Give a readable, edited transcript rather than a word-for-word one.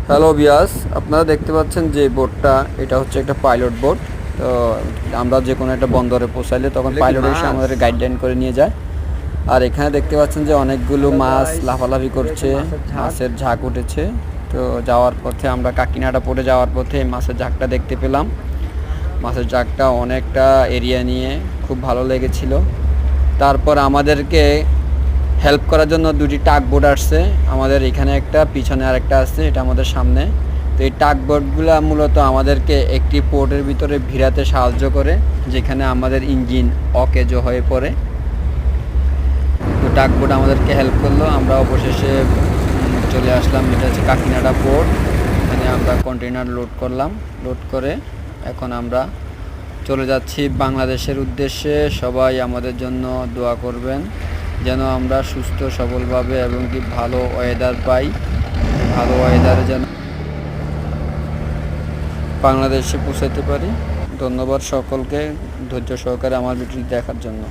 Hello বিয়াস, আপনারা দেখতে পাচ্ছেন যে বোটটা, এটা হচ্ছে একটা পাইলট বোট। তো আমরা যে কোনো একটা বন্দরে পৌঁছাইলে তখন পাইলট এসে আমাদের গাইডলাইন করে নিয়ে যায়। আর এখানে দেখতে পাচ্ছেন যে অনেকগুলো মাছ লাফালাফি করছে, মাছের ঝাঁক উঠেছে। তো যাওয়ার পথে আমরা কাকিনাডা পড়ে যাওয়ার পথে মাছের ঝাঁকটা দেখতে পেলাম। মাছের ঝাঁকটা অনেকটা এরিয়া নিয়ে খুব ভালো লেগেছিল। তারপর আমাদেরকে হেল্প করার জন্য দুটি টাগ বোট আসছে আমাদের এখানে, একটা পিছনে আর একটা আছে, এটা আমাদের সামনে। তো এই টাগ বোটগুলো মূলত আমাদেরকে একটি পোর্টের ভিতরে ভিড়াতে সাহায্য করে, যেখানে আমাদের ইঞ্জিন অকেজো হয়ে পড়ে। তো টাগ বোট আমাদেরকে হেল্প করলো। আমরা অবশেষে চলে আসলাম, এটা হচ্ছে কাকিনাডা পোর্ট। এখানে আমরা কন্টেনার লোড করলাম। লোড করে এখন আমরা চলে যাচ্ছি বাংলাদেশের উদ্দেশ্যে। সবাই আমাদের জন্য দোয়া করবেন যেন আমরা সুস্থ সবলভাবে এবং কি ভালো ওয়েদার পাই, ভালো ওয়েদারে যেন বাংলাদেশে পৌঁছাতে পারি। ধন্যবাদ সকলকে ধৈর্য সহকারে আমার ভিডিওটি দেখার জন্য।